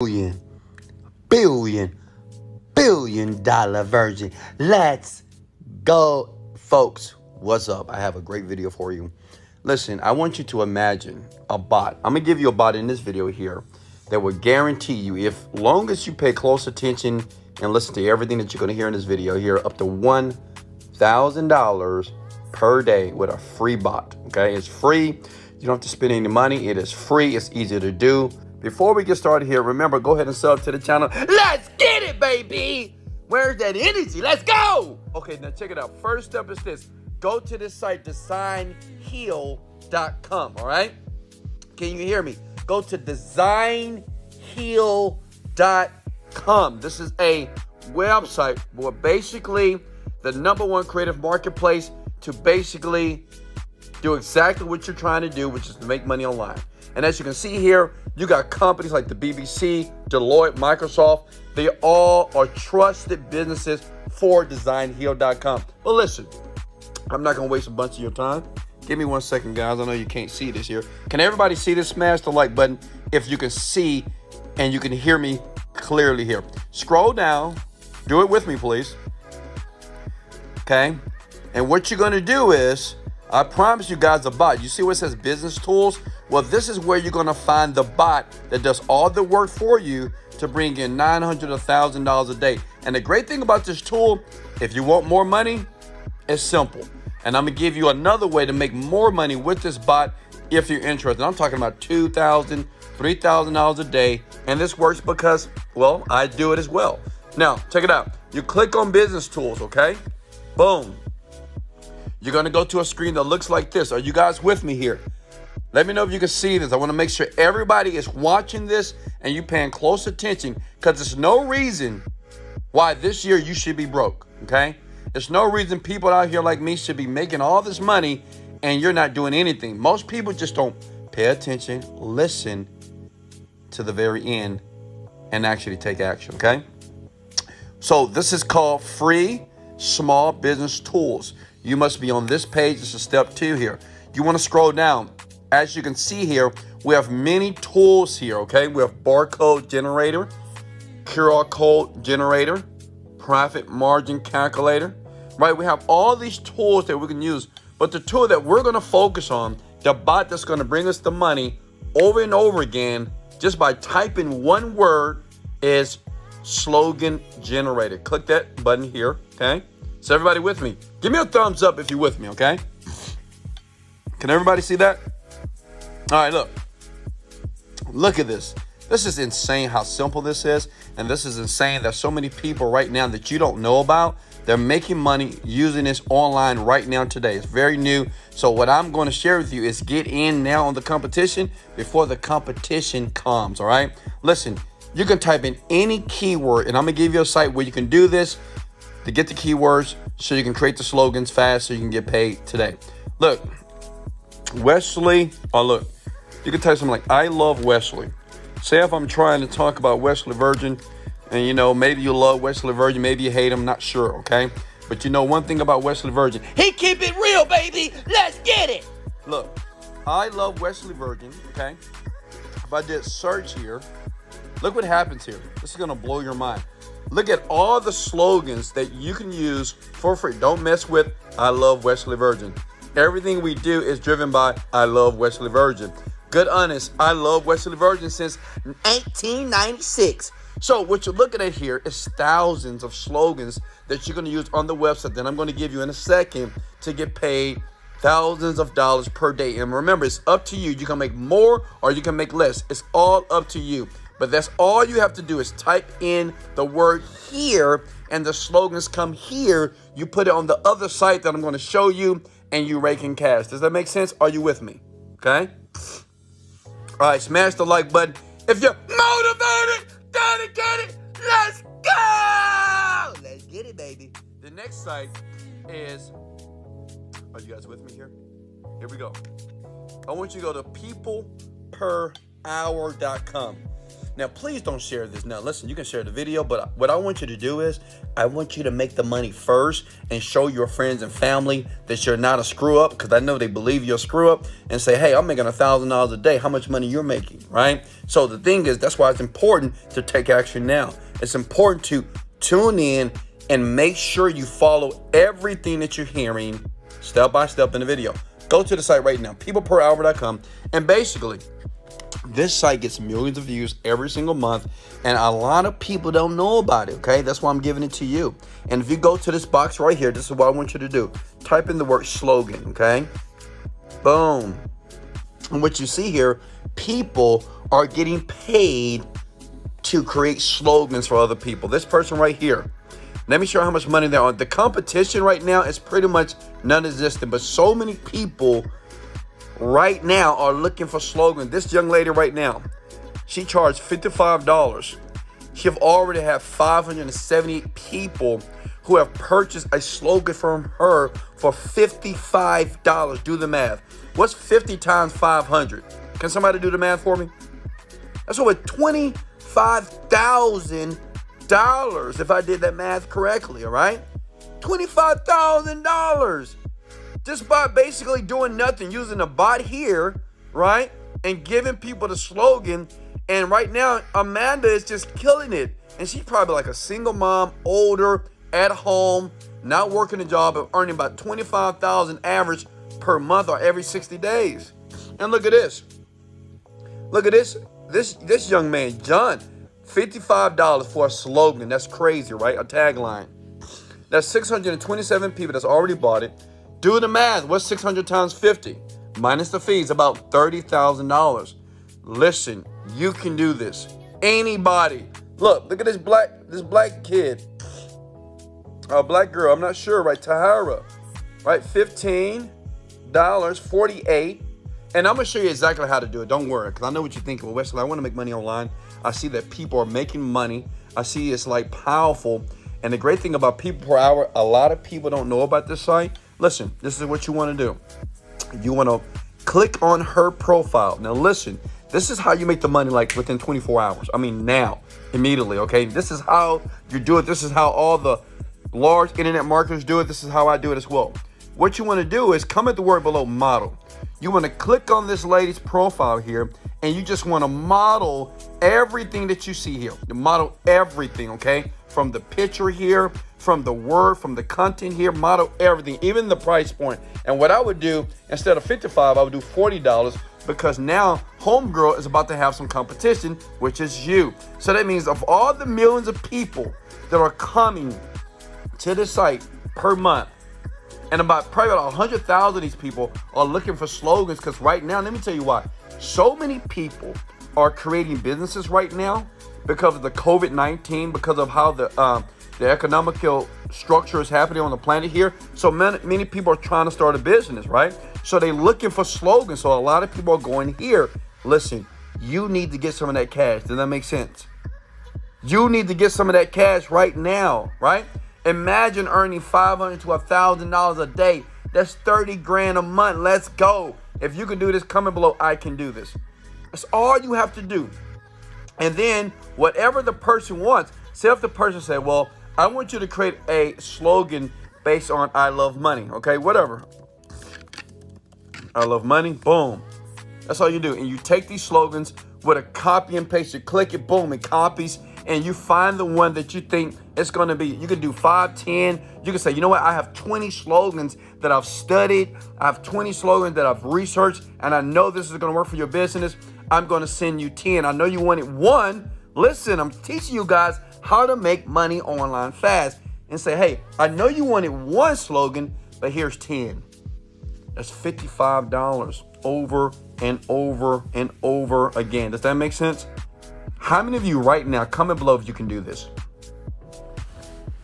billion, billion dollar virgin. Let's go, folks. What's up? I have a great video for you. Listen, I want you to imagine a bot. I'm gonna give you a bot in this video here that will guarantee you, if long as you pay close attention and listen to everything that you're gonna hear in this video here, up to $1,000 per day with a free bot. Okay, it's free. You don't have to spend any money. It is free. It's easy to do. Before we get started here, remember, go ahead and sub to the channel. Let's get it, baby. Where's that energy? Let's go. Okay, now check it out. First step is this. Go to this site, designheal.com, all right? Can you hear me? Go to designheal.com. This is a website where basically the #1 creative marketplace to basically do exactly what you're trying to do, which is to make money online. And as you can see here, you got companies like the BBC, Deloitte, Microsoft. They all are trusted businesses for designheal.com. But listen, I'm not going to waste a bunch of your time. Give me 1 second, guys. I know you can't see this here. Can everybody see this? Smash the like button if you can see and you can hear me clearly here. Scroll down. Do it with me, please. Okay. And what you're going to do is, I promise you guys a bot. You see where it says business tools? Well, this is where you're going to find the bot that does all the work for you to bring in $900 to $1,000 a day. And the great thing about this tool, if you want more money, it's simple. And I'm going to give you another way to make more money with this bot if you're interested. I'm talking about $2,000, $3,000 a day. And this works because, well, I do it as well. Now, check it out. You click on business tools, okay? Boom. You're going to go to a screen that looks like this. Are you guys with me here? Let me know if you can see this. I want to make sure everybody is watching this and you paying close attention, because there's no reason why this year you should be broke, okay? There's no reason people out here like me should be making all this money and you're not doing anything. Most people just don't pay attention, listen to the very end, and actually take action, okay? So this is called Free Small Business Tools. You must be on this page. This is step 2 here. You want to scroll down. As you can see here, we have many tools here, okay? We have barcode generator, QR code generator, profit margin calculator, right? We have all these tools that we can use, but the tool that we're going to focus on, the bot that's going to bring us the money over and over again, just by typing one word, is slogan generator. Click that button here, okay? So everybody with me? Give me a thumbs up if you're with me, okay? Can everybody see that? All right, look. Look at this. This is insane how simple this is. And this is insane that so many people right now that you don't know about, they're making money using this online right now today. It's very new. So what I'm going to share with you is get in now on the competition before the competition comes, all right? Listen, you can type in any keyword, and I'm going to give you a site where you can do this to get the keywords so you can create the slogans fast so you can get paid today. Look, Wesley, look, you can type something like, I love Wesley. Say if I'm trying to talk about Wesley Virgin, and you know, maybe you love Wesley Virgin, maybe you hate him, not sure, okay? But you know one thing about Wesley Virgin, he keep it real, baby. Let's get it. Look, I love Wesley Virgin, okay? If I did search here, look what happens here. This is gonna blow your mind. Look at all the slogans that you can use for free. Don't mess with I love Wesley Virgin. Everything we do is driven by I love Wesley Virgin. Good honest, I love Wesley Virgin since 1896. So what you're looking at here is thousands of slogans that you're going to use on the website that I'm going to give you in a second to get paid thousands of dollars per day. And remember, it's up to you. You can make more or you can make less. It's all up to you. But that's all you have to do is type in the word here and the slogans come here. You put it on the other site that I'm going to show you and you rake in cash. Does that make sense? Are you with me? Okay. All right. Smash the like button. If you're motivated, dedicated, let's go. Let's get it, baby. The next site is, are you guys with me here? Here we go. I want you to go to peopleperhour.com. Now, please don't share this. Now, listen, you can share the video, but what I want you to do is I want you to make the money first and show your friends and family that you're not a screw up, because I know they believe you're a screw up, and say, hey, I'm making $1,000 a day. How much money you're making, right? So the thing is, that's why it's important to take action now. It's important to tune in and make sure you follow everything that you're hearing step by step in the video. Go to the site right now, peopleperhour.com, and basically, this site gets millions of views every single month, and a lot of people don't know about it, okay? That's why I'm giving it to you. And if you go to this box right here, this is what I want you to do. Type in the word slogan, okay? Boom. And what you see here, people are getting paid to create slogans for other people. This person right here, let me show you how much money they're on. The competition right now is pretty much non-existent, but so many people right now are looking for slogans. This young lady right now, she charged $55. She have already had 578 people who have purchased a slogan from her for $55. Do the math. What's 50 times 500? Can somebody do the math for me? That's over $25,000 if I did that math correctly, all right? $25,000. Just by basically doing nothing, using a bot here, right? And giving people the slogan. And right now, Amanda is just killing it. And she's probably like a single mom, older, at home, not working a job, but earning about $25,000 average per month or every 60 days. And look at this. Look at this. This young man, John, $55 for a slogan. That's crazy, right? A tagline. That's 627 people that's already bought it. Do the math. What's 600 times 50? Minus the fees, about $30,000. Listen, you can do this. Anybody. Look at this black kid. Black girl, I'm not sure, right? Tahara, right? $15, 48. And I'm going to show you exactly how to do it. Don't worry, because I know what you're thinking. Well, Wesley, I want to make money online. I see that people are making money. I see it's like powerful. And the great thing about People Per Hour, a lot of people don't know about this site. Listen, this is what you want to do. You want to click on her profile. Now, listen, this is how you make the money like within 24 hours. I mean, now, immediately, okay? This is how you do it. This is how all the large internet marketers do it. This is how I do it as well. What you want to do is come at the word below model. You want to click on this lady's profile here, and you just want to model everything that you see here. You model everything, okay? From the picture here, from the word, from the content here, model everything, even the price point. And what I would do, instead of $55, I would do $40, because now Homegirl is about to have some competition, which is you. So that means of all the millions of people that are coming to the site per month, and probably about 100,000 of these people are looking for slogans, because right now, let me tell you why. So many people are creating businesses right now because of the COVID-19, because of how the economical structure is happening on the planet here. So many people are trying to start a business, right? So they're looking for slogans. So a lot of people are going here. Listen, you need to get some of that cash. Does that make sense? You need to get some of that cash right now, right? Imagine earning $500 to $1,000 a day. That's 30 grand a month. Let's go. If you can do this, comment below. I can do this. That's all you have to do. And then whatever the person wants, say if the person said, well, I want you to create a slogan based on I love money. Okay, whatever. I love money. Boom. That's all you do. And you take these slogans with a copy and paste. You click it, boom, it copies. And you find the one that you think it's going to be. You can do 5, 10. You can say, you know what? I have 20 slogans that I've studied. I have 20 slogans that I've researched. And I know this is going to work for your business. I'm going to send you 10. I know you wanted one. Listen, I'm teaching you guys how to make money online fast. And say, hey, I know you wanted one slogan, but here's 10. That's $55 over and over and over again. Does that make sense? How many of you right now, comment below if you can do this?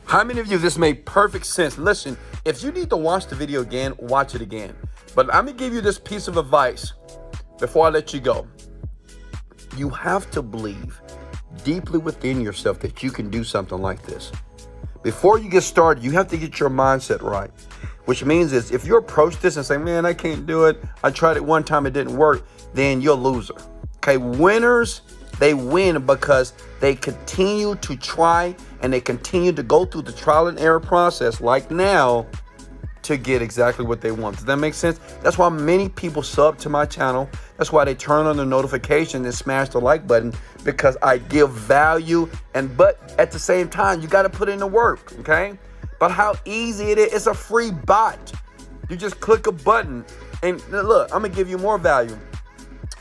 How many of you this made perfect sense? Listen, if you need to watch the video again, watch it again. But I'm going to give you this piece of advice before I let you go. You have to believe deeply within yourself that you can do something like this. Before you get started, you have to get your mindset right. Which means is if you approach this and say, man, I can't do it. I tried it one time, it didn't work. Then you're a loser. Okay, winners They win because they continue to try and they continue to go through the trial and error process like now to get exactly what they want. Does that make sense? That's why many people sub to my channel. That's why they turn on the notification and smash the like button, because I give value. But at the same time, you got to put in the work, okay? But how easy it is. It's a free bot. You just click a button and look, I'm going to give you more value.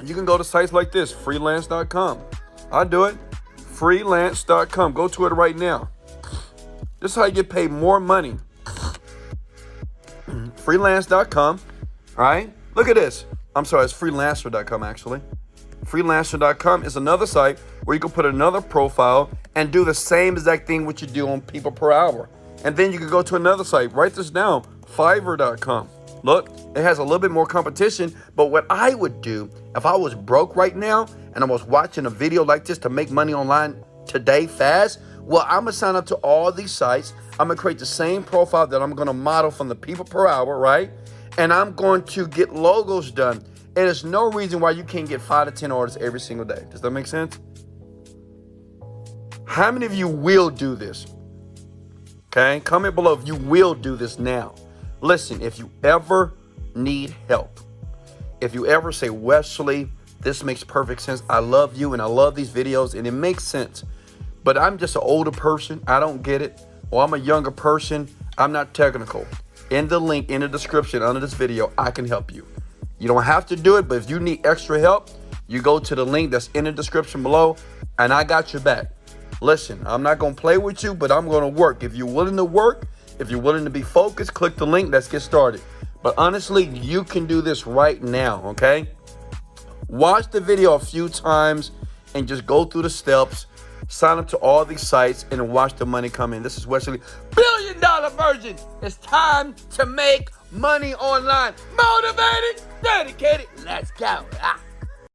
You can go to sites like this, freelance.com. I'll do it. Freelance.com. Go to it right now. This is how you get paid more money. Freelance.com. All right. Look at this. I'm sorry. It's freelancer.com, actually. Freelancer.com is another site where you can put another profile and do the same exact thing what you do on people per hour. And then you can go to another site. Write this down. Fiverr.com. Look, it has a little bit more competition, but what I would do if I was broke right now and I was watching a video like this to make money online today fast, well, I'm going to sign up to all these sites. I'm going to create the same profile that I'm going to model from the people per hour, right? And I'm going to get logos done. And there's no reason why you can't get 5 to 10 orders every single day. Does that make sense? How many of you will do this? Okay, comment below if you will do this now. Listen, if you ever need help, if you ever say, Wesley, this makes perfect sense. I love you and I love these videos and it makes sense, but I'm just an older person. I don't get it. Or I'm a younger person. I'm not technical. In the link in the description under this video, I can help you. You don't have to do it, but if you need extra help, you go to the link that's in the description below and I got your back. Listen, I'm not going to play with you, but I'm going to work. If you're willing to work, if you're willing to be focused, click the link. Let's get started. But honestly, you can do this right now, okay? Watch the video a few times and just go through the steps. Sign up to all these sites and watch the money come in. This is Wesley, $1 billion Virgin. It's time to make money online. Motivated, dedicated. Let's go.